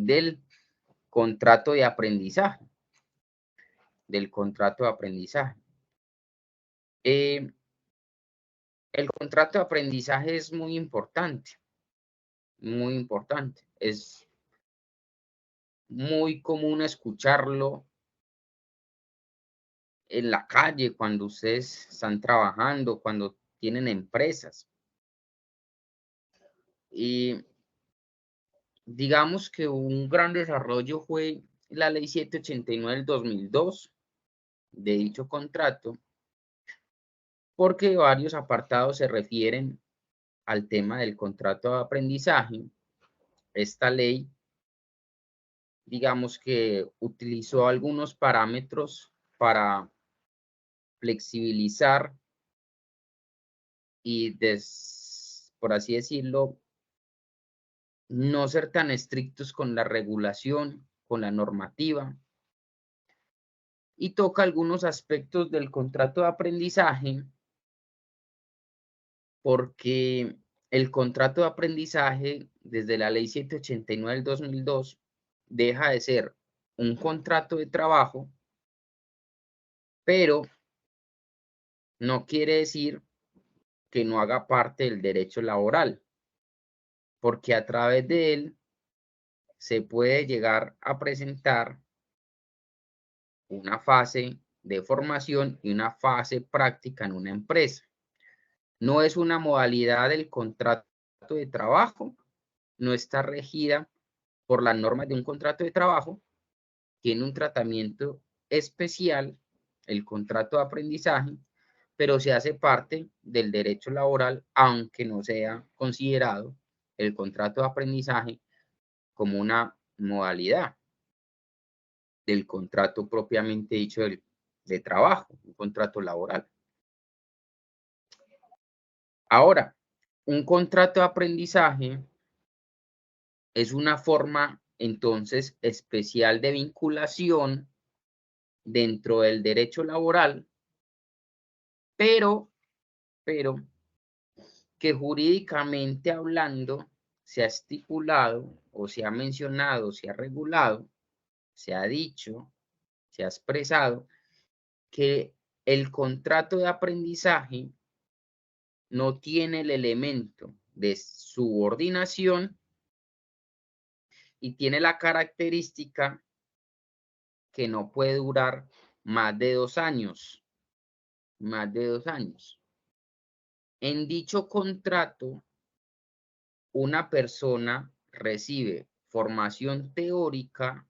del contrato de aprendizaje. Del contrato de aprendizaje. El contrato de aprendizaje es muy importante, muy importante. Es muy común escucharlo en la calle cuando ustedes están trabajando, cuando tienen empresas. Y digamos que un gran desarrollo fue la ley 789 del 2002 de dicho contrato, porque varios apartados se refieren al tema del contrato de aprendizaje. Esta ley, digamos que utilizó algunos parámetros para flexibilizar y, por así decirlo, no ser tan estrictos con la regulación, con la normativa, y toca algunos aspectos del contrato de aprendizaje, porque el contrato de aprendizaje, desde la ley 789 del 2002, deja de ser un contrato de trabajo, pero no quiere decir que no haga parte del derecho laboral, porque a través de él se puede llegar a presentar una fase de formación y una fase práctica en una empresa. No es una modalidad del contrato de trabajo, no está regida por las normas de un contrato de trabajo, tiene un tratamiento especial, el contrato de aprendizaje, pero se hace parte del derecho laboral, aunque no sea considerado el contrato de aprendizaje como una modalidad del contrato propiamente dicho de trabajo, un contrato laboral. Ahora, un contrato de aprendizaje es una forma entonces especial de vinculación dentro del derecho laboral, pero que jurídicamente hablando se ha estipulado o se ha mencionado, se ha regulado, se ha dicho, se ha expresado que el contrato de aprendizaje no tiene el elemento de subordinación y tiene la característica que no puede durar más de 2 años, más de 2 años. En dicho contrato, una persona recibe formación teórica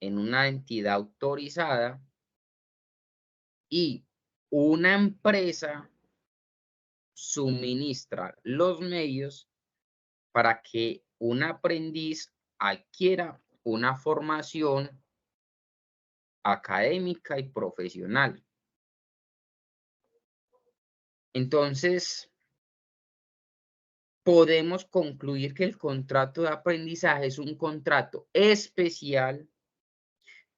en una entidad autorizada y una empresa suministra los medios para que un aprendiz adquiera una formación académica y profesional. Entonces, podemos concluir que el contrato de aprendizaje es un contrato especial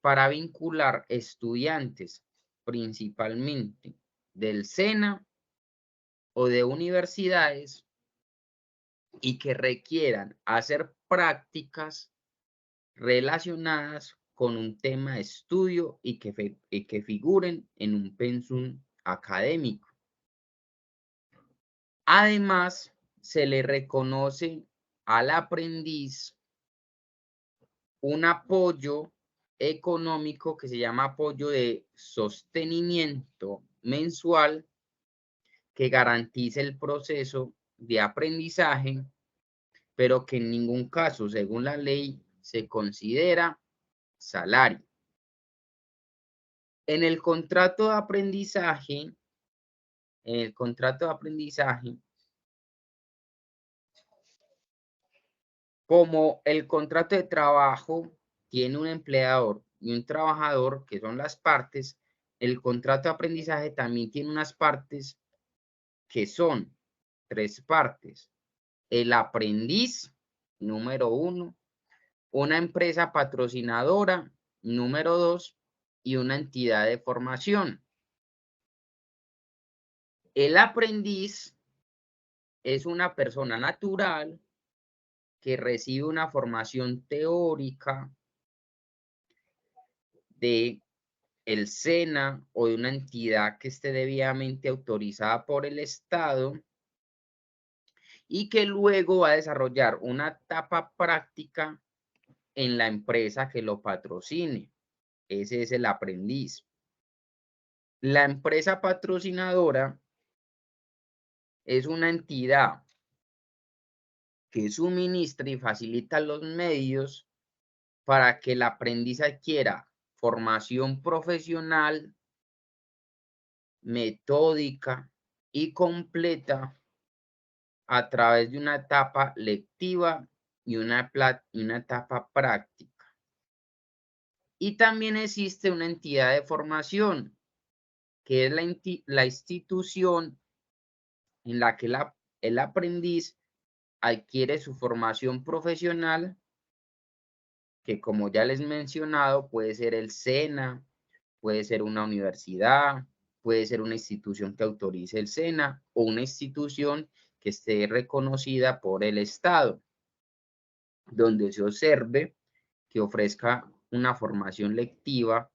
para vincular estudiantes, principalmente del SENA o de universidades, y que requieran hacer prácticas relacionadas con un tema de estudio y que figuren en un pensum académico. Además, se le reconoce al aprendiz un apoyo económico que se llama apoyo de sostenimiento mensual, que garantice el proceso de aprendizaje, pero que en ningún caso, según la ley, se considera salario. En el contrato de aprendizaje, en el contrato de aprendizaje, como el contrato de trabajo tiene un empleador y un trabajador, que son las partes, el contrato de aprendizaje también tiene unas partes que son 3 partes. El aprendiz, número 1, una empresa patrocinadora, número 2, y una entidad de formación. El aprendiz es una persona natural que recibe una formación teórica de el SENA o de una entidad que esté debidamente autorizada por el Estado y que luego va a desarrollar una etapa práctica en la empresa que lo patrocine. Ese es el aprendiz. La empresa patrocinadora es una entidad que suministra y facilita los medios para que el aprendiz adquiera formación profesional, metódica y completa a través de una etapa lectiva y una etapa práctica. Y también existe una entidad de formación, que es la institución en la que el aprendiz adquiere su formación profesional, que como ya les he mencionado, puede ser el SENA, puede ser una universidad, puede ser una institución que autorice el SENA o una institución que esté reconocida por el Estado, donde se observe que ofrezca una formación lectiva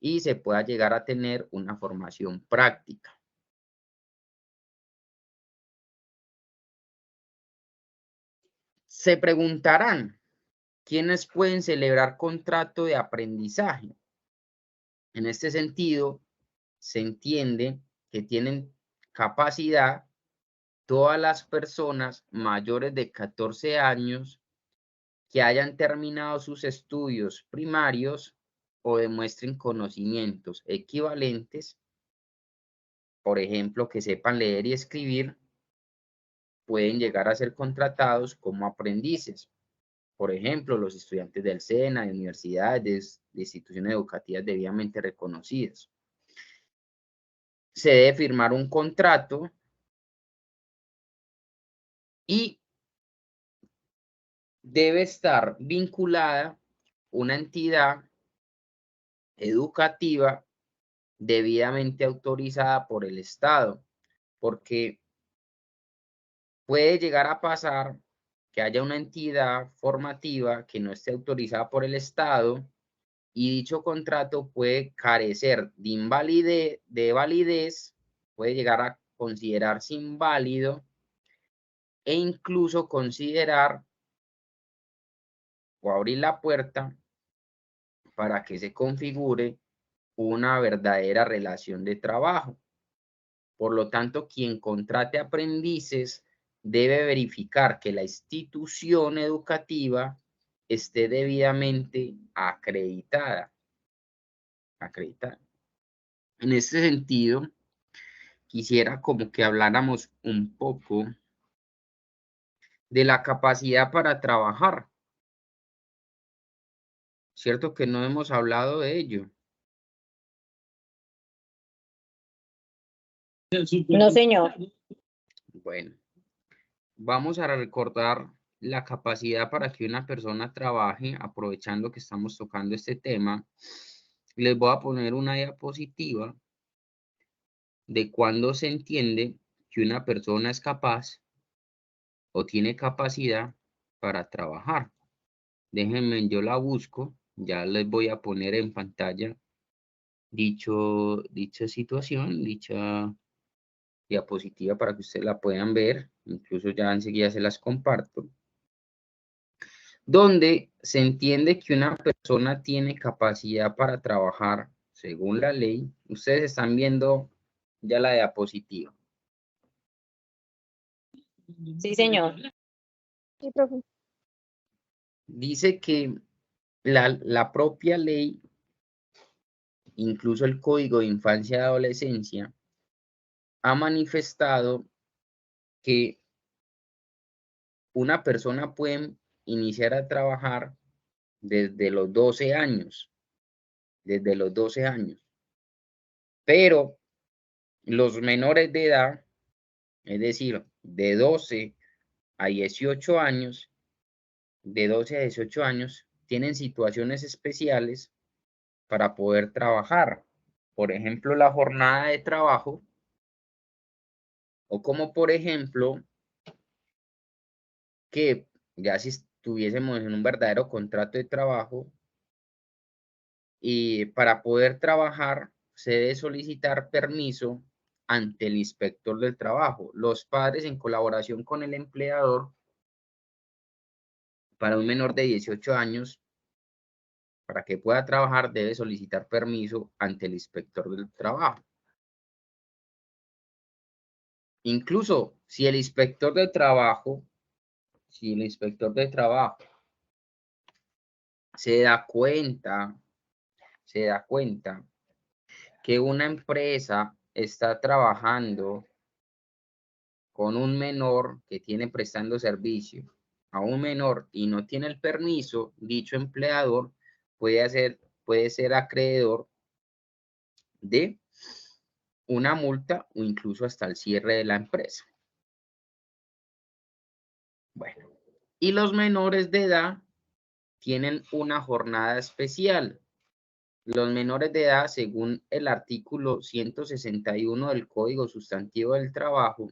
y se pueda llegar a tener una formación práctica. Se preguntarán, ¿quiénes pueden celebrar contrato de aprendizaje? En este sentido, se entiende que tienen capacidad todas las personas mayores de 14 años que hayan terminado sus estudios primarios o demuestren conocimientos equivalentes, por ejemplo, que sepan leer y escribir, pueden llegar a ser contratados como aprendices. Por ejemplo, los estudiantes del SENA, de universidades, de instituciones educativas debidamente reconocidas. Se debe firmar un contrato y debe estar vinculada una entidad educativa debidamente autorizada por el Estado, porque puede llegar a pasar que haya una entidad formativa que no esté autorizada por el Estado y dicho contrato puede carecer de validez, puede llegar a considerarse inválido e incluso considerar o abrir la puerta para que se configure una verdadera relación de trabajo. Por lo tanto, quien contrate aprendices debe verificar que la institución educativa esté debidamente acreditada. En este sentido, quisiera como que habláramos un poco de la capacidad para trabajar. Cierto que no hemos hablado de ello. No, señor. Bueno, vamos a recordar la capacidad para que una persona trabaje, aprovechando que estamos tocando este tema. Les voy a poner una diapositiva de cuando se entiende que una persona es capaz o tiene capacidad para trabajar. Déjenme, yo la busco, ya les voy a poner en pantalla dicha situación, dicha diapositiva para que ustedes la puedan ver, incluso ya enseguida se las comparto, donde se entiende que una persona tiene capacidad para trabajar según la ley. Ustedes están viendo ya la diapositiva. Sí, señor. Sí, profe. Dice que la propia ley, incluso el Código de Infancia y Adolescencia, ha manifestado que una persona puede iniciar a trabajar desde los 12 años, pero los menores de edad, es decir, de 12 a 18 años, tienen situaciones especiales para poder trabajar. Por ejemplo, la jornada de trabajo, o como por ejemplo, que Ya si estuviésemos en un verdadero contrato de trabajo, y para poder trabajar se debe solicitar permiso ante el inspector del trabajo. Los padres, en colaboración con el empleador, para un menor de 18 años, para que pueda trabajar, debe solicitar permiso ante el inspector del trabajo. Incluso si el inspector de trabajo, se da cuenta que una empresa está trabajando con un menor que tiene prestando servicio a un menor y no tiene el permiso, dicho empleador puede ser acreedor de una multa o incluso hasta el cierre de la empresa. Bueno, y los menores de edad tienen una jornada especial. Los menores de edad, según el artículo 161 del Código Sustantivo del Trabajo,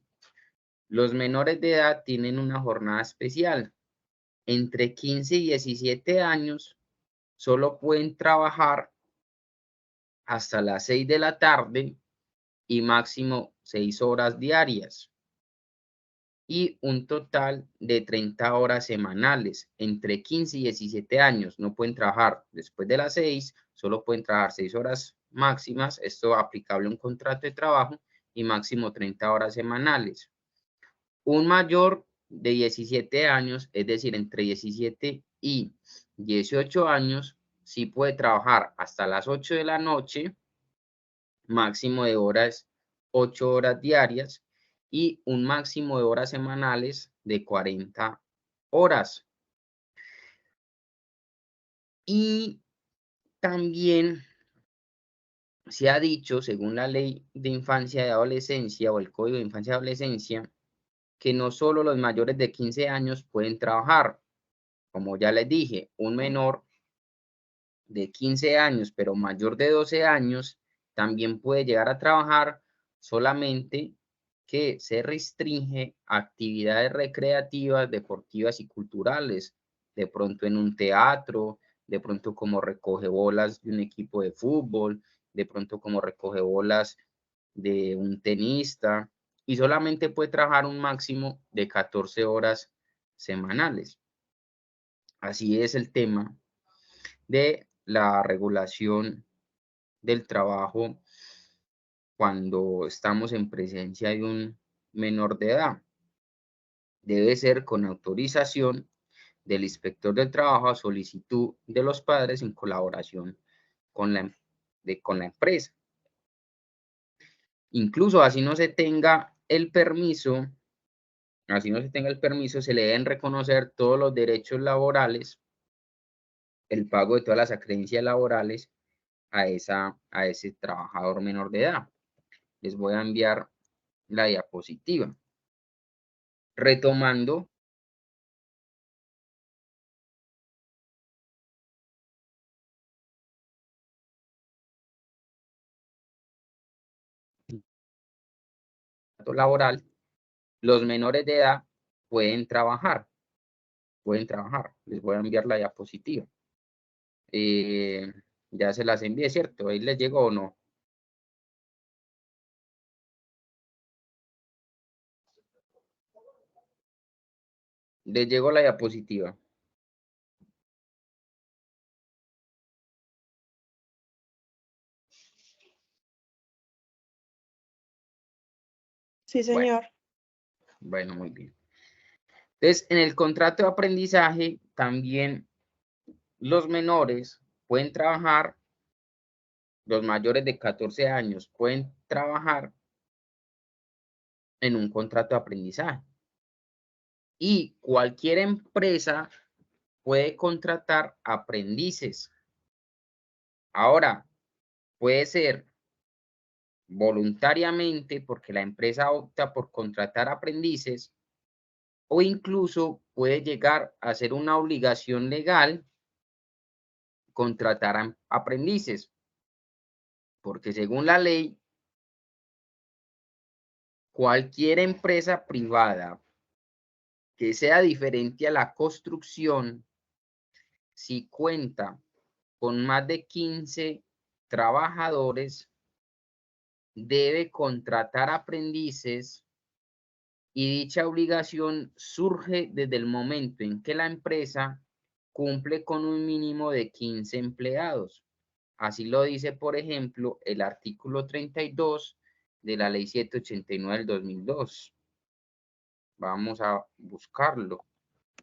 los menores de edad tienen una jornada especial. Entre 15 y 17 años solo pueden trabajar hasta las 6 de la tarde y máximo 6 horas diarias, y un total de 30 horas semanales. Entre 15 y 17 años no pueden trabajar después de las 6, solo pueden trabajar 6 horas máximas, esto aplicable a un contrato de trabajo, y máximo 30 horas semanales. Un mayor de 17 años, es decir, entre 17 y 18 años, sí puede trabajar hasta las 8 de la noche, máximo de horas, 8 horas diarias, y un máximo de horas semanales de 40 horas. Y también se ha dicho, según la Ley de Infancia y Adolescencia o el Código de Infancia y Adolescencia, que no solo los mayores de 15 años pueden trabajar. Como ya les dije, un menor de 15 años, pero mayor de 12 años, también puede llegar a trabajar, solamente que se restringe a actividades recreativas, deportivas y culturales, de pronto en un teatro, de pronto como recoge bolas de un equipo de fútbol, de pronto como recoge bolas de un tenista, y solamente puede trabajar un máximo de 14 horas semanales. Así es el tema de la regulación del trabajo cuando estamos en presencia de un menor de edad. Debe ser con autorización del inspector del trabajo a solicitud de los padres en colaboración con con la empresa. Incluso así no se tenga el permiso, se le deben reconocer todos los derechos laborales, el pago de todas las acreencias laborales a ese trabajador menor de edad. Les voy a enviar la diapositiva. Retomando, laboral, los menores de edad pueden trabajar, Les voy a enviar la diapositiva. Ya se las envié, ¿cierto? ¿Ahí les llegó o no? Les llegó la diapositiva. Sí, señor. Bueno, muy bien. Entonces, en el contrato de aprendizaje, también los menores pueden trabajar, los mayores de 14 años pueden trabajar en un contrato de aprendizaje. Y cualquier empresa puede contratar aprendices. Ahora, puede ser voluntariamente porque la empresa opta por contratar aprendices, o incluso puede llegar a ser una obligación legal contratar aprendices, porque según la ley, cualquier empresa privada que sea diferente a la construcción si cuenta con más de 15 trabajadores, debe contratar aprendices y dicha obligación surge desde el momento en que la empresa cumple con un mínimo de 15 empleados. Así lo dice, por ejemplo, el artículo 32 de la Ley 789 del 2002. Vamos a buscarlo.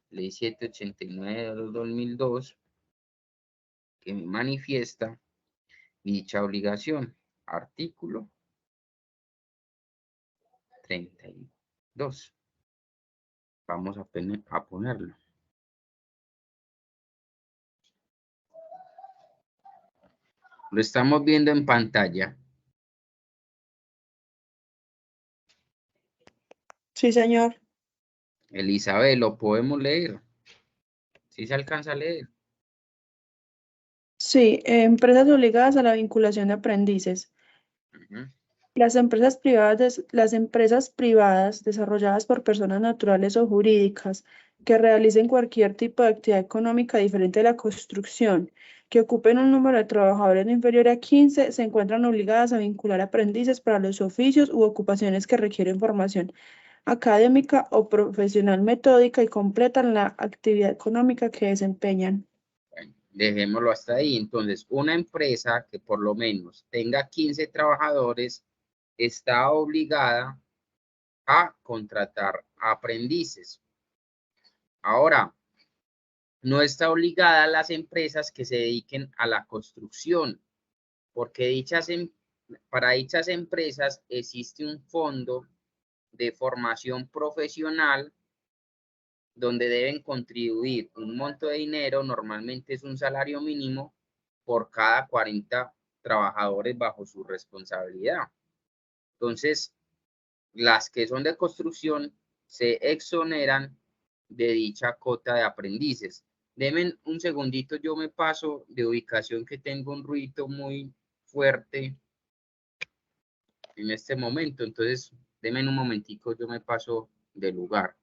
Ley 789 del 2002, que manifiesta dicha obligación. Artículo 32. Vamos a ponerlo. Lo estamos viendo en pantalla. Sí, señor. Elizabeth, ¿lo podemos leer? ¿Sí se alcanza a leer? Sí, empresas obligadas a la vinculación de aprendices. Ujú. Las empresas privadas desarrolladas por personas naturales o jurídicas que realicen cualquier tipo de actividad económica diferente de la construcción, que ocupen un número de trabajadores no inferior a 15, se encuentran obligadas a vincular aprendices para los oficios u ocupaciones que requieren formación académica o profesional metódica y completan la actividad económica que desempeñan. Bueno, dejémoslo hasta ahí. Entonces, una empresa que por lo menos tenga 15 trabajadores está obligada a contratar aprendices. Ahora, no está obligada a las empresas que se dediquen a la construcción, porque para dichas empresas existe un fondo de formación profesional donde deben contribuir un monto de dinero, normalmente es un salario mínimo, por cada 40 trabajadores bajo su responsabilidad. Entonces, las que son de construcción se exoneran de dicha cota de aprendices. Denme un segundito, yo me paso de ubicación que tengo un ruido muy fuerte en este momento. Entonces, denme un momentico, yo me paso de lugar.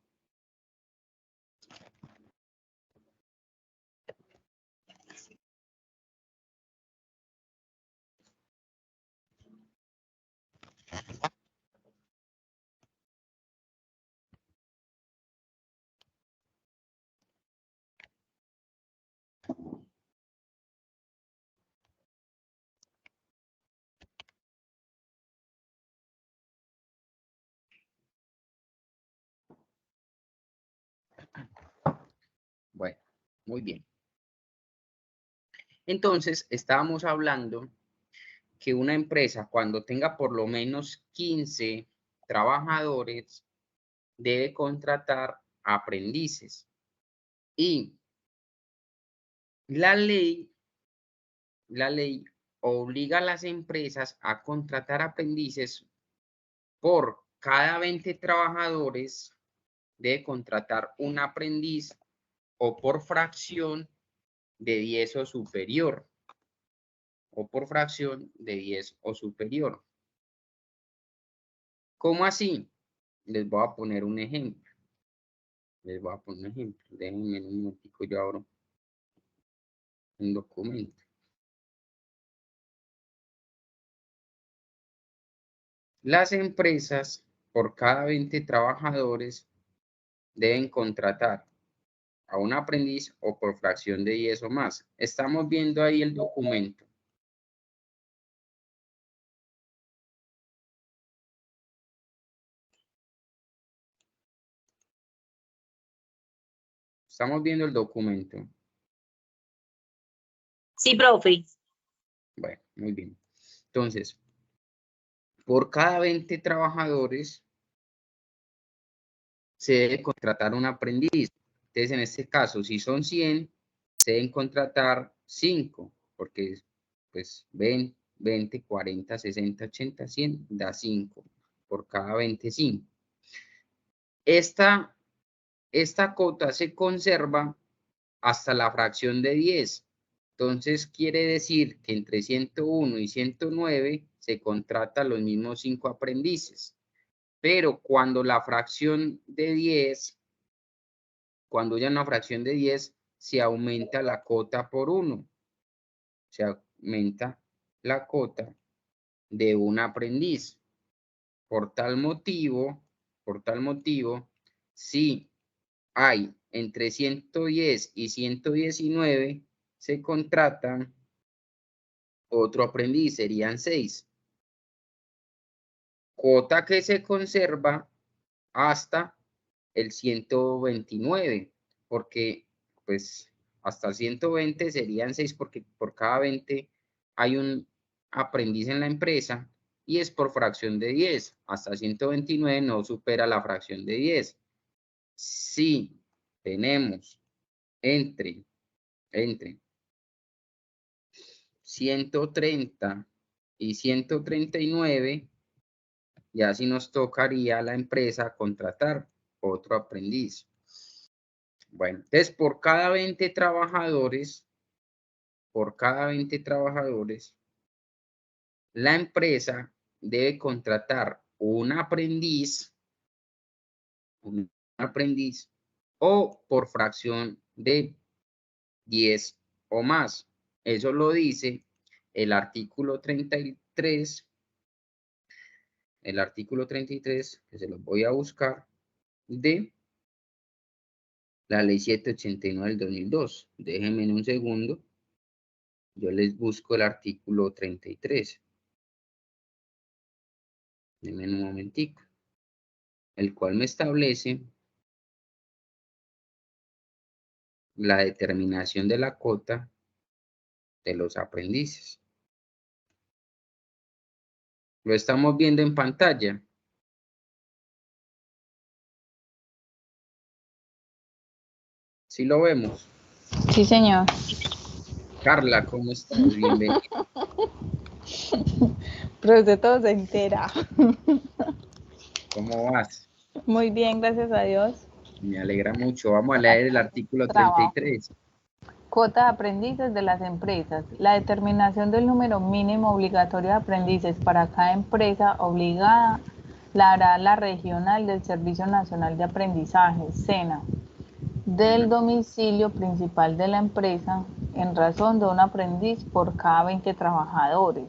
Bueno, muy bien. Entonces, estábamos hablando que una empresa, cuando tenga por lo menos 15 trabajadores, debe contratar aprendices. Y la ley obliga a las empresas a contratar aprendices por cada 20 trabajadores, debe contratar un aprendiz o por fracción de 10 o superior. O por fracción de 10 o superior. ¿Cómo así? Les voy a poner un ejemplo. Déjenme un momentico, yo abro un documento. Las empresas, por cada 20 trabajadores, deben contratar a un aprendiz o por fracción de 10 o más. Estamos viendo ahí el documento. Estamos viendo el documento. Sí, profe. Bueno, muy bien. Entonces, por cada 20 trabajadores se debe contratar un aprendiz. Entonces, en este caso, si son 100, se deben contratar 5, porque pues 20, 40, 60, 80, 100, da 5 por cada 25. Esta cota se conserva hasta la fracción de 10. Entonces, quiere decir que entre 101 y 109 se contratan los mismos 5 aprendices. Pero cuando la fracción de 10 Cuando ya una fracción de 10, se aumenta la cota por 1. Se aumenta la cota de un aprendiz. Por tal motivo, si hay entre 110 y 119, se contrata otro aprendiz, serían 6. Cuota que se conserva hasta el 129, porque pues hasta el 120 serían 6, porque por cada 20 hay un aprendiz en la empresa y es por fracción de 10. Hasta 129 no supera la fracción de 10. Si tenemos entre 130 y 139, ya sí nos tocaría a la empresa contratar otro aprendiz. Bueno, entonces por cada 20 trabajadores, la empresa debe contratar un aprendiz o por fracción de 10 o más. Eso lo dice el artículo 33, que se los voy a buscar, de la ley 789 del 2002. Déjenme en un segundo. Yo les busco el artículo 33. Denme un momentico. El cual me establece la determinación de la cuota de los aprendices. Lo estamos viendo en pantalla. ¿Sí lo vemos? Sí, señor. Carla, ¿cómo estás? Bienvenida. Pero de todo se entera. ¿Cómo vas? Muy bien, gracias a Dios. Me alegra mucho. Vamos a leer el artículo Trabajo. 33. Cuota de aprendices de las empresas. La determinación del número mínimo obligatorio de aprendices para cada empresa obligada la hará la Regional del Servicio Nacional de Aprendizaje, SENA, del domicilio principal de la empresa en razón de un aprendiz por cada 20 trabajadores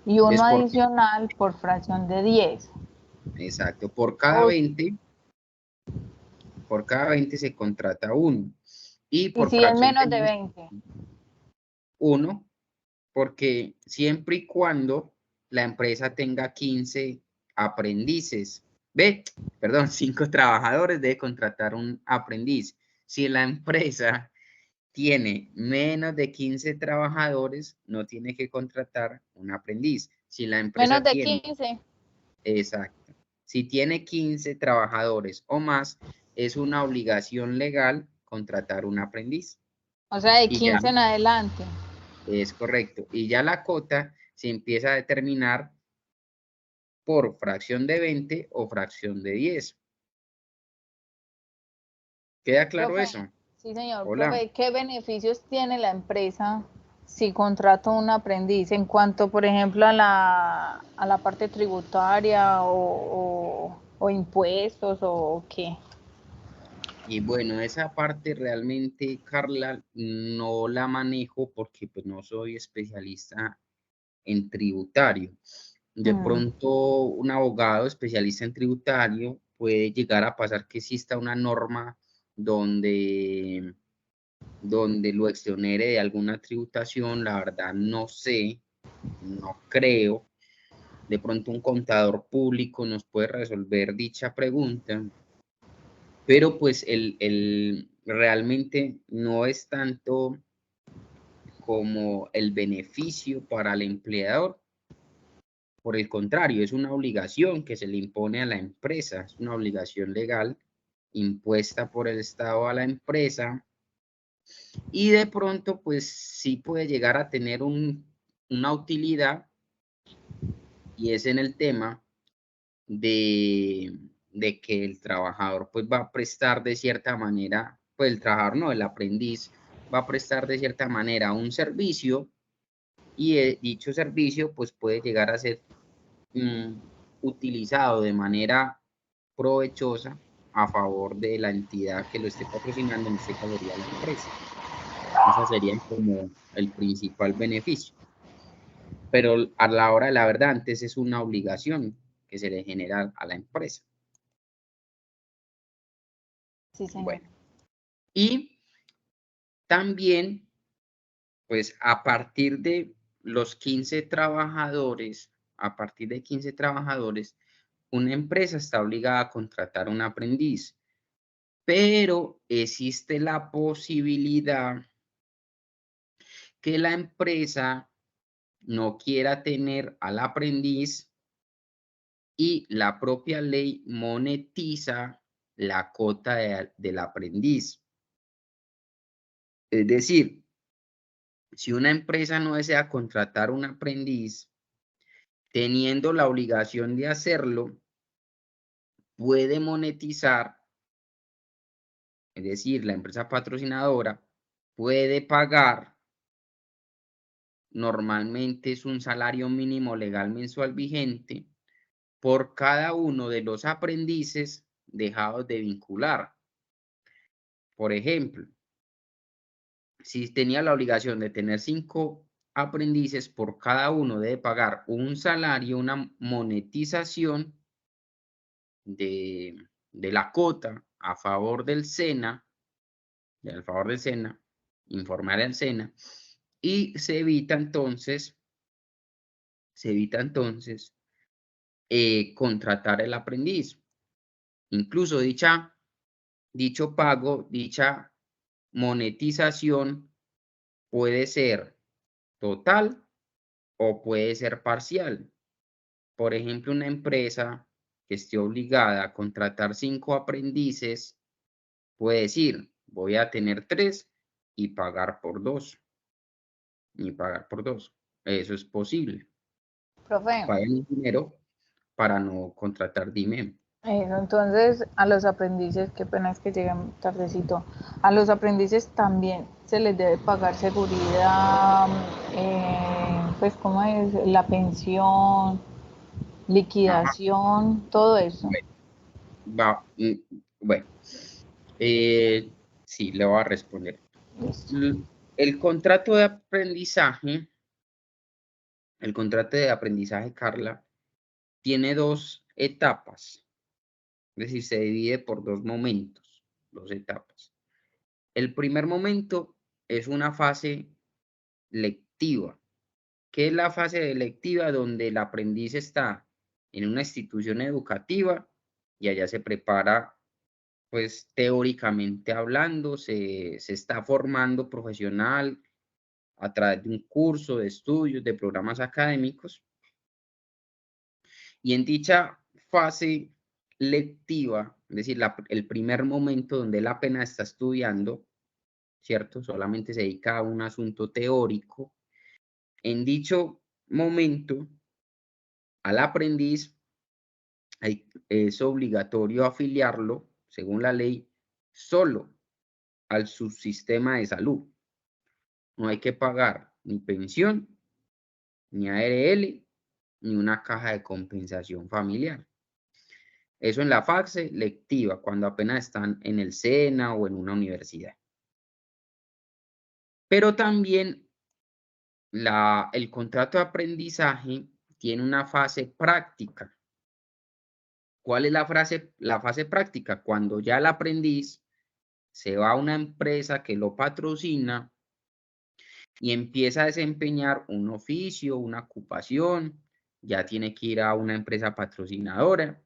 y uno adicional por fracción de 10. Exacto. Por cada 20 se contrata uno. Y por si es fracción menos de 20. Uno, porque siempre y cuando la empresa tenga 15 aprendices, perdón, 5 trabajadores, debe contratar un aprendiz. Si la empresa tiene menos de 15 trabajadores, no tiene que contratar un aprendiz. Si la empresa Menos de tiene, 15. exacto. Si tiene 15 trabajadores o más, es una obligación legal contratar un aprendiz. O sea, de Y ya 15 en adelante. es correcto. Y ya la cota se empieza a determinar por fracción de 20 o fracción de 10. ¿Queda claro Profe, eso? sí, señor. Hola. Profe, ¿qué beneficios tiene la empresa si contrata un aprendiz en cuanto, por ejemplo, a la parte tributaria o impuestos o qué? Y bueno, esa parte realmente, Carla, no la manejo porque pues no soy especialista en tributario. De pronto, un abogado especialista en tributario puede llegar a pasar que exista una norma donde lo exonere de alguna tributación. La verdad no sé, no creo. De pronto un contador público nos puede resolver dicha pregunta, pero pues realmente no es tanto como el beneficio para el empleador. Por el contrario, es una obligación que se le impone a la empresa, es una obligación legal impuesta por el Estado a la empresa, y de pronto pues sí puede llegar a tener una utilidad, y es en el tema de que el trabajador pues va a prestar de cierta manera, pues el trabajador no, el aprendiz va a prestar de cierta manera un servicio, y dicho servicio pues puede llegar a ser utilizado de manera provechosa a favor de la entidad que lo esté patrocinando, en este caso sería la empresa. Ese sería como el principal beneficio. Pero a la hora de la verdad, antes es una obligación que se le genera a la empresa. Sí, señor. Bueno, y también, pues a partir de los 15 trabajadores, una empresa está obligada a contratar un aprendiz, pero existe la posibilidad que la empresa no quiera tener al aprendiz y la propia ley monetiza la cuota del aprendiz. Es decir, si una empresa no desea contratar un aprendiz, teniendo la obligación de hacerlo, puede monetizar, es decir, la empresa patrocinadora puede pagar, normalmente es un salario mínimo legal mensual vigente, por cada uno de los aprendices dejados de vincular. Por ejemplo, si tenía la obligación de tener 5 aprendices, por cada uno debe pagar un salario, una monetización de la cuota a favor del SENA, informar al SENA, y se evita entonces contratar el aprendiz. Incluso dicho pago, dicha monetización puede ser total o puede ser parcial. Por ejemplo, una empresa que esté obligada a contratar 5 aprendices puede decir, voy a tener 3 y pagar por 2. Eso es posible. Profe, Pagan dinero para no contratar, dime. eso, entonces a los aprendices, qué pena es que lleguen tardecito, a los aprendices también se les debe pagar seguridad, pues cómo es, la pensión, liquidación, todo eso. Bueno, sí, le voy a responder. Listo. El contrato de aprendizaje, Carla, tiene 2 etapas. Es decir, se divide por 2 momentos, 2 etapas. El primer momento es una fase lectiva. ¿Qué es la fase lectiva? Donde el aprendiz está en una institución educativa y allá se prepara, pues teóricamente hablando, se está formando profesional a través de un curso de estudios, de programas académicos. Y en dicha fase lectiva, es decir, el primer momento donde él apenas está estudiando, ¿cierto? Solamente se dedica a un asunto teórico. En dicho momento, al aprendiz es obligatorio afiliarlo, según la ley, solo al subsistema de salud. No hay que pagar ni pensión, ni ARL, ni una caja de compensación familiar. Eso en la fase lectiva, cuando apenas están en el SENA o en una universidad. Pero también el contrato de aprendizaje tiene una fase práctica. ¿Cuál es la fase práctica? Cuando ya el aprendiz se va a una empresa que lo patrocina y empieza a desempeñar un oficio, una ocupación, ya tiene que ir a una empresa patrocinadora.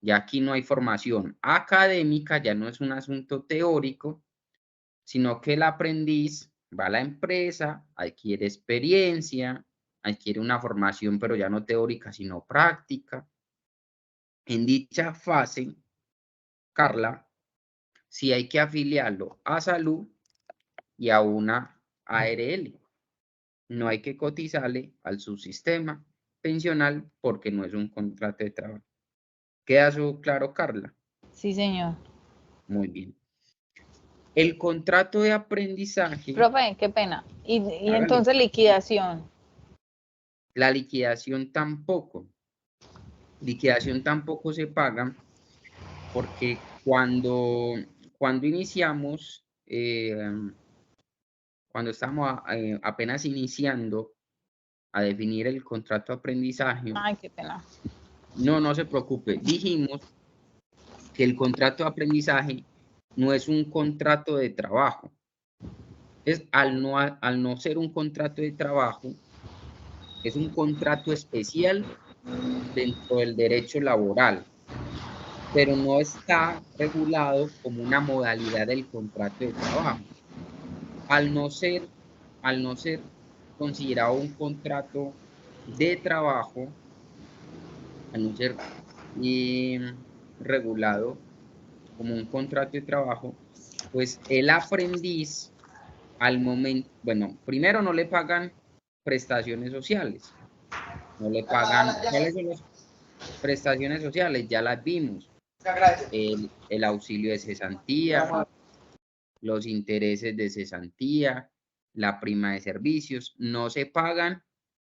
Ya aquí no hay formación académica, ya no es un asunto teórico, sino que el aprendiz va a la empresa, adquiere experiencia, adquiere una formación, pero ya no teórica, sino práctica. En dicha fase, Carla, sí hay que afiliarlo a salud y a una ARL. No hay que cotizarle al subsistema pensional porque no es un contrato de trabajo. ¿Queda eso claro, Carla? Sí, señor. Muy bien. El contrato de aprendizaje. Profe, qué pena. Y Hágale. entonces liquidación. La liquidación tampoco. Liquidación tampoco se paga porque Cuando iniciamos, cuando estamos apenas iniciando a definir el contrato de aprendizaje, Ay, qué pena. no se preocupe, dijimos que el contrato de aprendizaje no es un contrato de trabajo. Al no ser un contrato de trabajo, es un contrato especial dentro del derecho laboral, pero no está regulado como una modalidad del contrato de trabajo. Al no ser considerado un contrato de trabajo, al no ser regulado como un contrato de trabajo, pues el aprendiz al momento, bueno, primero no le pagan prestaciones sociales, no le pagan, ¿cuáles son las prestaciones sociales? Ya las vimos, el auxilio de cesantía, los intereses de cesantía, la prima de servicios, no se pagan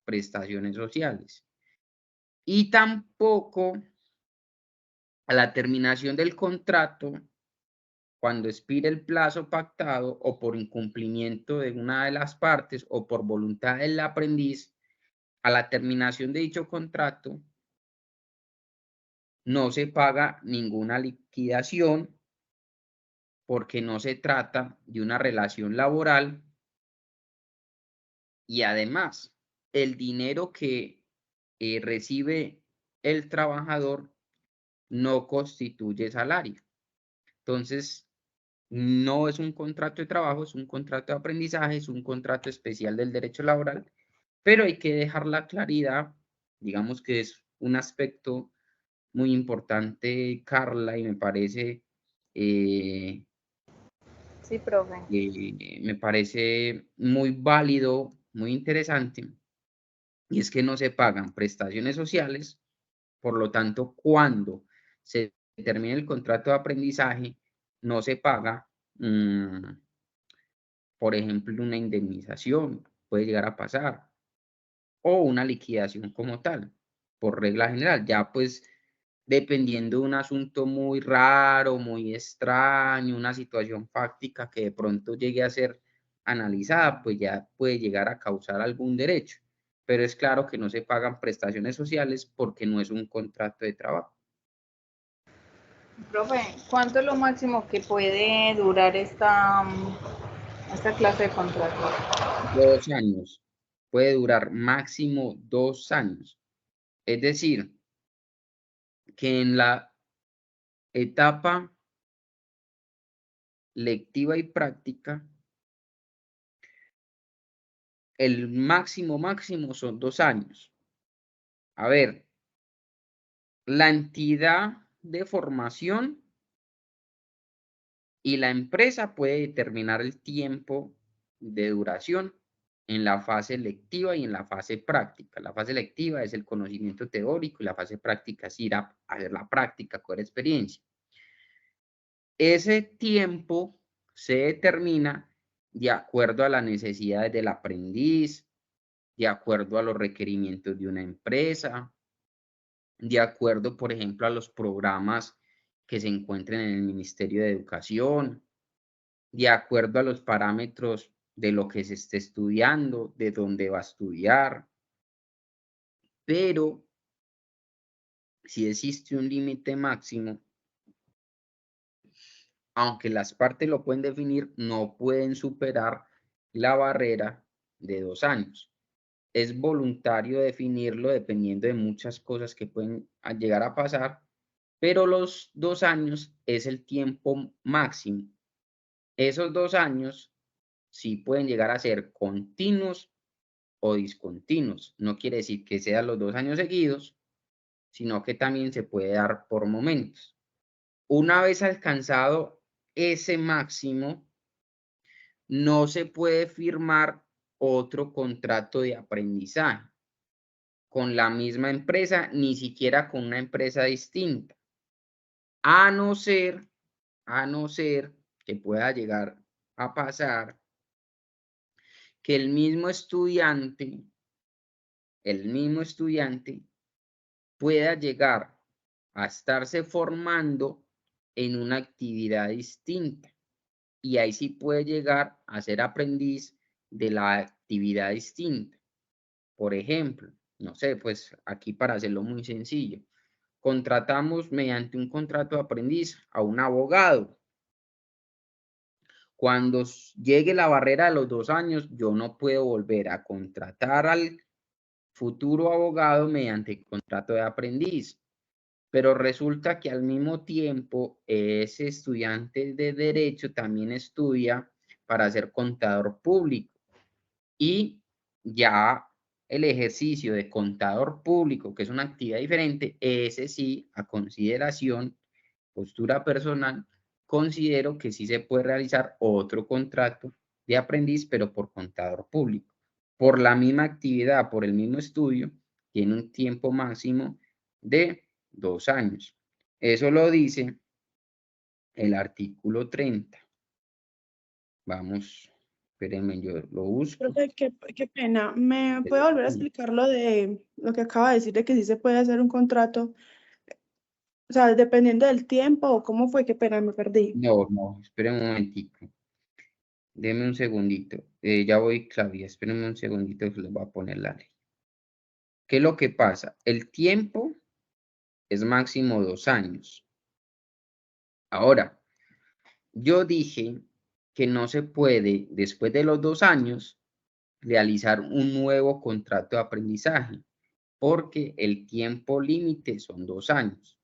prestaciones sociales. Y tampoco a la terminación del contrato, cuando expire el plazo pactado o por incumplimiento de una de las partes o por voluntad del aprendiz, a la terminación de dicho contrato, no se paga ninguna liquidación porque no se trata de una relación laboral y además el dinero que recibe el trabajador no constituye salario. Entonces, no es un contrato de trabajo, es un contrato de aprendizaje, es un contrato especial del derecho laboral, pero hay que dejar la claridad, digamos que es un aspecto muy importante, Carla, y me parece, Sí, profe. me parece muy válido, muy interesante, y es que no se pagan prestaciones sociales, por lo tanto, cuando se termine el contrato de aprendizaje, no se paga, por ejemplo, una indemnización, puede llegar a pasar, o una liquidación como tal, por regla general. Ya pues dependiendo de un asunto muy raro, muy extraño, una situación fáctica que de pronto llegue a ser analizada, pues ya puede llegar a causar algún derecho. Pero es claro que no se pagan prestaciones sociales porque no es un contrato de trabajo. Profe, ¿cuánto es lo máximo que puede durar esta clase de contrato? 2 años. Puede durar máximo 2 años. Es decir, que en la etapa lectiva y práctica, el máximo son 2 años. A ver, la entidad de formación y la empresa puede determinar el tiempo de duración en la fase lectiva y en la fase práctica. La fase lectiva es el conocimiento teórico y la fase práctica es ir a hacer la práctica, con experiencia. Ese tiempo se determina de acuerdo a las necesidades del aprendiz, de acuerdo a los requerimientos de una empresa, de acuerdo, por ejemplo, a los programas que se encuentren en el Ministerio de Educación, de acuerdo a los parámetros de lo que se esté estudiando, de dónde va a estudiar. Pero si existe un límite máximo, aunque las partes lo pueden definir, no pueden superar la barrera de 2 años. Es voluntario definirlo dependiendo de muchas cosas que pueden llegar a pasar, pero los 2 años es el tiempo máximo. Esos 2 años sí pueden llegar a ser continuos o discontinuos. No quiere decir que sean los 2 años seguidos, sino que también se puede dar por momentos. Una vez alcanzado ese máximo, no se puede firmar otro contrato de aprendizaje con la misma empresa, ni siquiera con una empresa distinta, a no ser, que pueda llegar a pasar que el mismo estudiante pueda llegar a estarse formando en una actividad distinta. Y ahí sí puede llegar a ser aprendiz de la actividad distinta. Por ejemplo, no sé, pues aquí para hacerlo muy sencillo, contratamos mediante un contrato de aprendiz a un abogado. Cuando llegue la barrera de los 2 años, yo no puedo volver a contratar al futuro abogado mediante contrato de aprendiz. Pero resulta que al mismo tiempo ese estudiante de derecho también estudia para ser contador público. Y ya el ejercicio de contador público, que es una actividad diferente, ese sí, a consideración, postura personal, considero que sí se puede realizar otro contrato de aprendiz, pero por contador público. Por la misma actividad, por el mismo estudio, tiene un tiempo máximo de 2 años. Eso lo dice el artículo 30. Vamos, espérenme, yo lo busco. Profe, qué pena. ¿Me puede volver a explicar lo de lo que acaba de decir de que sí se puede hacer un contrato? O sea, dependiendo del tiempo o cómo fue, qué pena, me perdí. No, esperen un momentico. Deme un segundito. Ya voy, Claudia, espérenme un segundito que les voy a poner la ley. ¿Qué es lo que pasa? El tiempo es máximo 2 años. Ahora, yo dije que no se puede, después de los 2 años, realizar un nuevo contrato de aprendizaje, porque el tiempo límite son 2 años.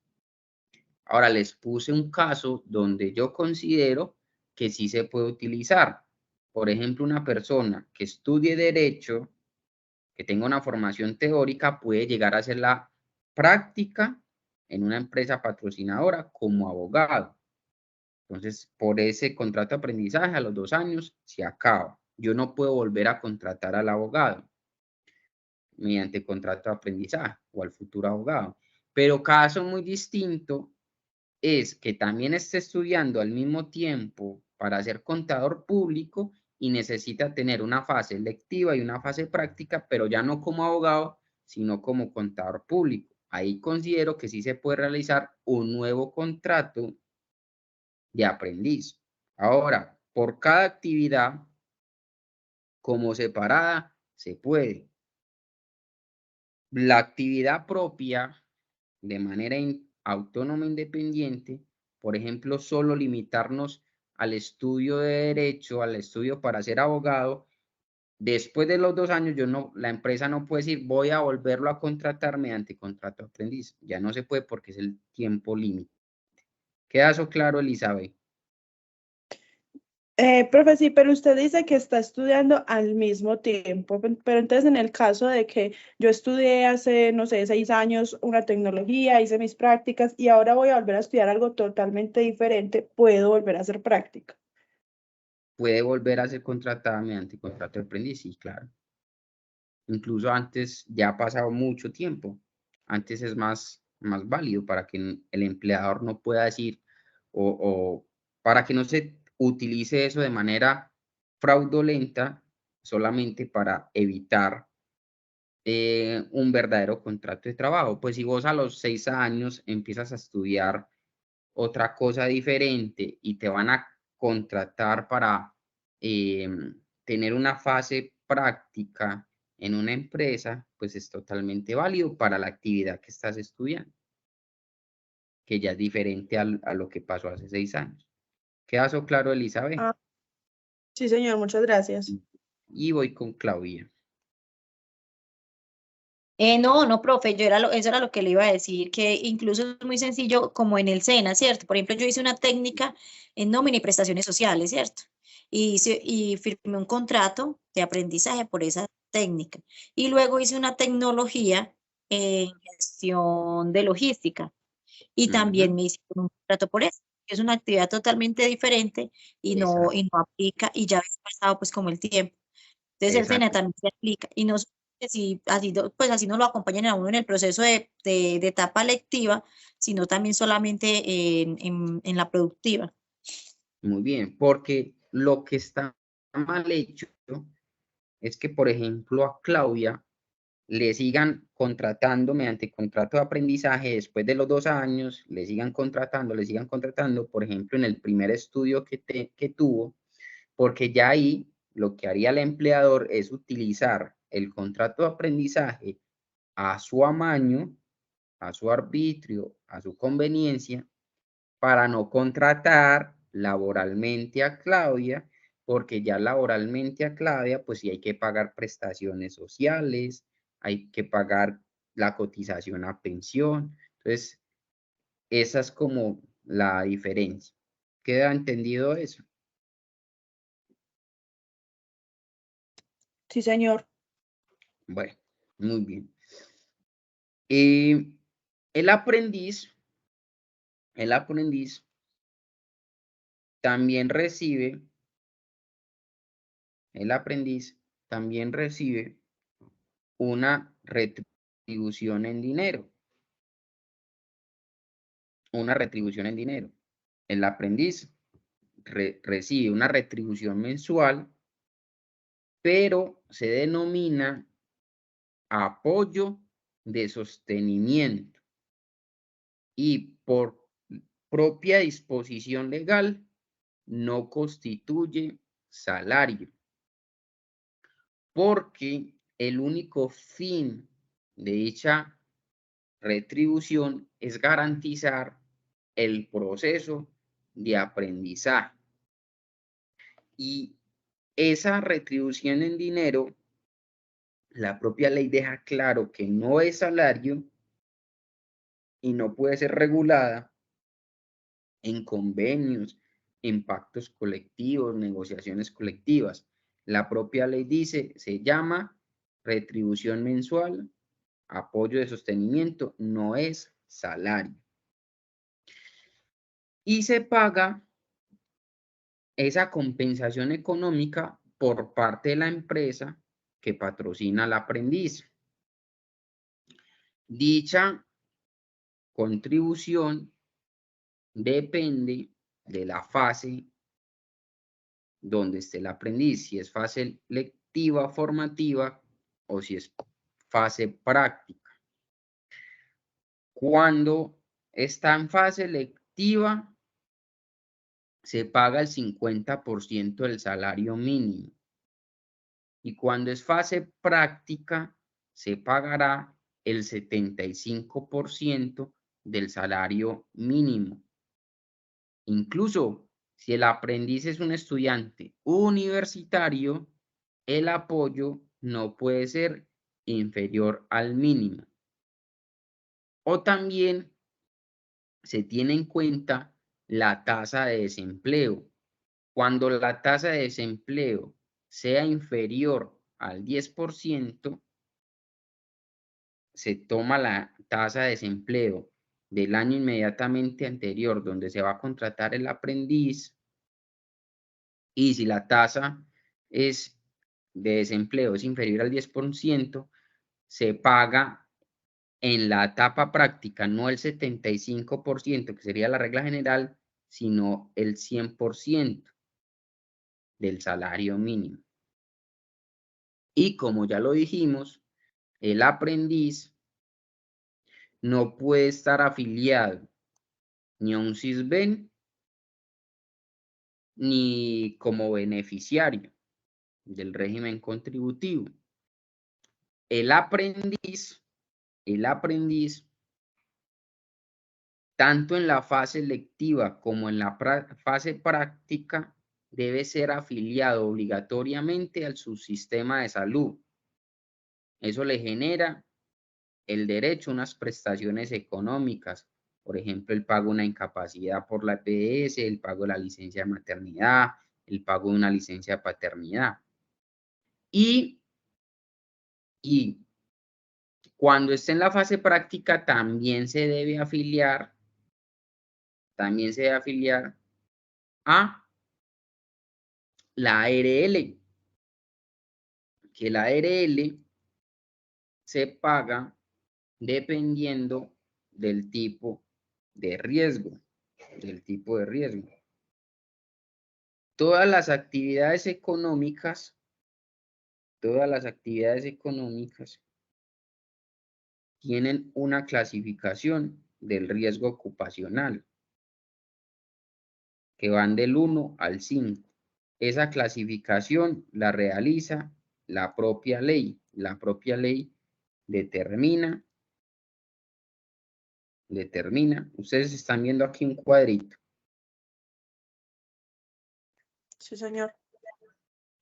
Ahora les puse un caso donde yo considero que sí se puede utilizar. Por ejemplo, una persona que estudie derecho, que tenga una formación teórica, puede llegar a hacer la práctica en una empresa patrocinadora como abogado. Entonces, por ese contrato de aprendizaje a los 2 años se acaba. Yo no puedo volver a contratar al abogado mediante contrato de aprendizaje o al futuro abogado. Pero caso muy distinto es que también esté estudiando al mismo tiempo para ser contador público y necesita tener una fase lectiva y una fase práctica, pero ya no como abogado, sino como contador público. Ahí considero que sí se puede realizar un nuevo contrato de aprendiz. Ahora, por cada actividad, como separada, se puede. La actividad propia, de manera autónoma e independiente, por ejemplo, solo limitarnos al estudio de derecho, al estudio para ser abogado, después de los 2 años, la empresa no puede decir, voy a volverlo a contratar mediante contrato de aprendiz. Ya no se puede porque es el tiempo límite. ¿Queda eso claro, Elizabeth? Profe, sí, pero usted dice que está estudiando al mismo tiempo, pero entonces en el caso de que yo estudié hace, no sé, 6 años una tecnología, hice mis prácticas y ahora voy a volver a estudiar algo totalmente diferente, ¿puedo volver a hacer práctica? Puede volver a ser contratada mediante contrato de aprendiz, sí, claro. Incluso antes ya ha pasado mucho tiempo. Antes es más válido para que el empleador no pueda decir o para que no se utilice eso de manera fraudulenta solamente para evitar un verdadero contrato de trabajo. Pues si vos a los 6 años empiezas a estudiar otra cosa diferente y te van a contratar para tener una fase práctica en una empresa, pues es totalmente válido para la actividad que estás estudiando, que ya es diferente a lo que pasó hace 6 años. ¿Queda eso claro, Elizabeth? Ah, sí, señor, muchas gracias. Y voy con Claudia. No, profe, eso era lo que le iba a decir, que incluso es muy sencillo como en el SENA, ¿cierto? Por ejemplo, yo hice una técnica en nómina y prestaciones sociales, ¿cierto? Y firmé un contrato de aprendizaje por esa técnica. Y luego hice una tecnología en gestión de logística y también me hice un contrato por eso. Es una actividad totalmente diferente y no aplica y ya había pasado pues como el tiempo. Entonces el SENA Exacto. también se aplica y no si así, pues así no lo acompañan a uno en el proceso de etapa lectiva, sino también solamente en la productiva. Muy bien, porque lo que está mal hecho es que, por ejemplo, a Claudia le sigan contratando mediante contrato de aprendizaje después de los 2 años, le sigan contratando, por ejemplo, en el primer estudio que tuvo, porque ya ahí lo que haría el empleador es utilizar el contrato de aprendizaje a su amaño, a su arbitrio, a su conveniencia, para no contratar laboralmente a Claudia, porque ya laboralmente a Claudia, pues sí hay que pagar prestaciones sociales, hay que pagar la cotización a pensión. Entonces, esa es como la diferencia. ¿Queda entendido eso? Sí, señor. Bueno, muy bien. El aprendiz también recibe, el aprendiz también recibe una retribución en dinero. Una retribución en dinero. El aprendiz recibe una retribución mensual, pero se denomina apoyo de sostenimiento y por propia disposición legal no constituye salario, porque el único fin de dicha retribución es garantizar el proceso de aprendizaje. Y esa retribución en dinero, la propia ley deja claro que no es salario y no puede ser regulada en convenios, en pactos colectivos, negociaciones colectivas. La propia ley dice, se llama retribución mensual, apoyo de sostenimiento, no es salario. Y se paga esa compensación económica por parte de la empresa que patrocina al aprendiz. Dicha contribución depende de la fase donde esté el aprendiz, si es fase lectiva, formativa o si es fase práctica. Cuando está en fase lectiva, se paga el 50% del salario mínimo. Y cuando es fase práctica, se pagará el 75% del salario mínimo. Incluso si el aprendiz es un estudiante universitario, el apoyo no puede ser inferior al mínimo. O también se tiene en cuenta la tasa de desempleo. Cuando la tasa de desempleo sea inferior al 10%, se toma la tasa de desempleo del año inmediatamente anterior donde se va a contratar el aprendiz, y si la tasa de desempleo es inferior al 10%, se paga en la etapa práctica no el 75%, que sería la regla general, sino el 100% del salario mínimo. Y como ya lo dijimos, el aprendiz no puede estar afiliado ni a un SISBEN ni como beneficiario del régimen contributivo. El aprendiz, tanto en la fase lectiva como en la fase práctica, debe ser afiliado obligatoriamente al subsistema de salud. Eso le genera el derecho a unas prestaciones económicas, por ejemplo, el pago de una incapacidad por la EPS, el pago de la licencia de maternidad, el pago de una licencia de paternidad. Y cuando esté en la fase práctica también se debe afiliar a la ARL, que la ARL se paga dependiendo del tipo de riesgo, Todas las actividades económicas tienen una clasificación del riesgo ocupacional que van del 1 al 5. Esa clasificación la realiza la propia ley. La propia ley determina, ustedes están viendo aquí un cuadrito. Sí, señor.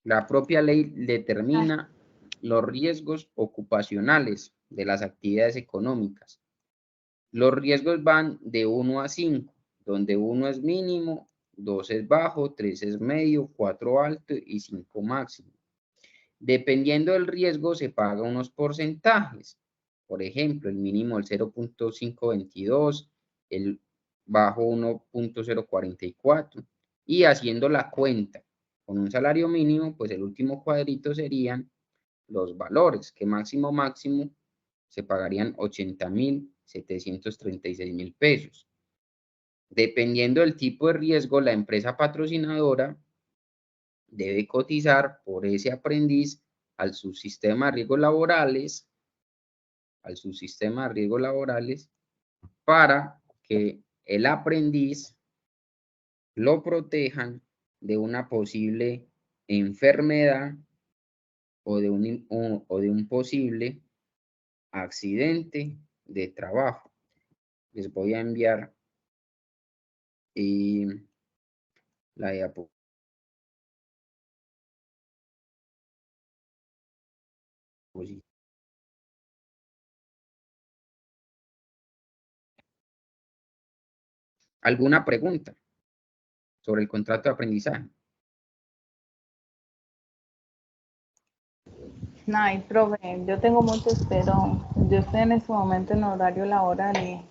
La propia ley determina los riesgos ocupacionales de las actividades económicas. Los riesgos van de 1 a 5, donde 1 es mínimo, 2 es bajo, 3 es medio, 4 alto y 5 máximo. Dependiendo del riesgo se paga unos porcentajes. Por ejemplo, el mínimo el 0.522, el bajo 1.044. Y haciendo la cuenta con un salario mínimo, pues el último cuadrito serían los valores, que máximo se pagarían 80.736.000 pesos. Dependiendo del tipo de riesgo, la empresa patrocinadora debe cotizar por ese aprendiz al subsistema de riesgos laborales, para que el aprendiz lo protejan de una posible enfermedad o de un posible accidente de trabajo. Les voy a enviar la diapositiva. ¿Alguna pregunta sobre el contrato de aprendizaje? No, profe, yo tengo muchos, pero yo estoy en este momento en horario laboral,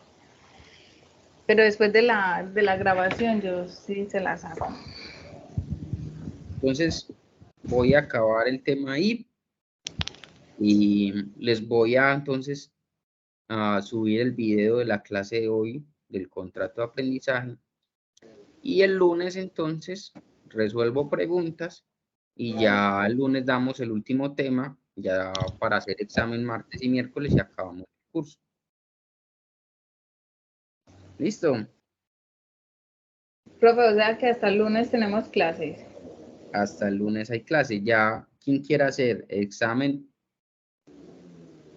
pero después de la grabación yo sí se las hago. Entonces, voy a acabar el tema ahí y les voy a entonces a subir el video de la clase de hoy del contrato de aprendizaje, y el lunes entonces resuelvo preguntas y ya el lunes damos el último tema ya para hacer examen martes y miércoles y acabamos el curso. ¿Listo? Profe, o sea que hasta el lunes tenemos clases. Hasta el lunes hay clase. Ya quien quiera hacer examen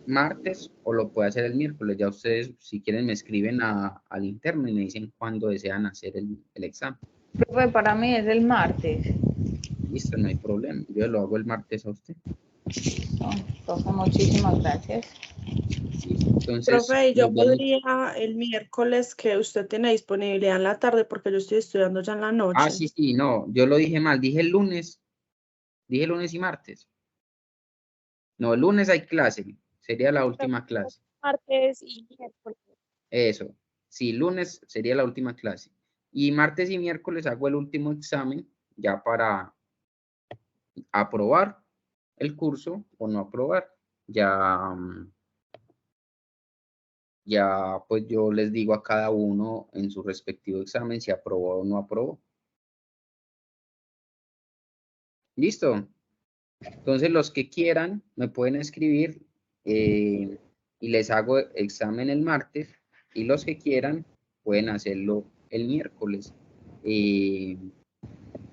martes o lo puede hacer el miércoles, ya ustedes si quieren me escriben al interno y me dicen cuándo desean hacer el examen. Profe, para mí es el martes. Listo, no hay problema, yo lo hago el martes a usted. No, profe, muchísimas gracias. Listo. Entonces, Profe, yo podría el miércoles que usted tiene disponibilidad en la tarde porque yo estoy estudiando ya en la noche. sí, no, yo lo dije mal, dije lunes y martes. No, el lunes hay clase, sería la última clase. Martes y miércoles. Eso, sí, lunes sería la última clase. Y martes y miércoles hago el último examen ya para aprobar el curso o no aprobar. Ya pues yo les digo a cada uno en su respectivo examen si aprobó o no aprobó. ¿Listo? Entonces los que quieran me pueden escribir y les hago examen el martes, y los que quieran pueden hacerlo el miércoles.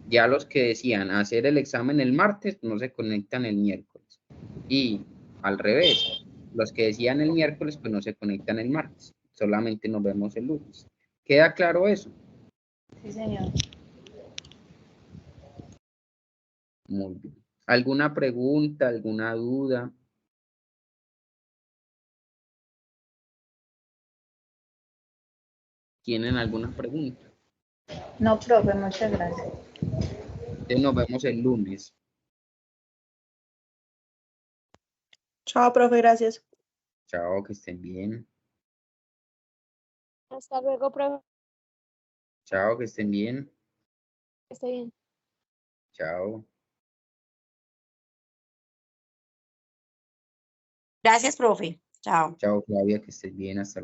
Ya los que decían hacer el examen el martes no se conectan el miércoles. Y al revés, los que decían el miércoles pues no se conectan el martes. Solamente nos vemos el lunes. ¿Queda claro eso? Sí, señor. Muy bien. ¿Alguna pregunta, alguna duda? ¿Tienen alguna pregunta? No, profe, muchas gracias. Entonces nos vemos el lunes. Chao, profe, gracias. Chao, que estén bien. Hasta luego, profe. Chao, que estén bien. Está bien. Chao. Gracias, profe. Chao. Chao, Claudia, que estés bien. Hasta luego.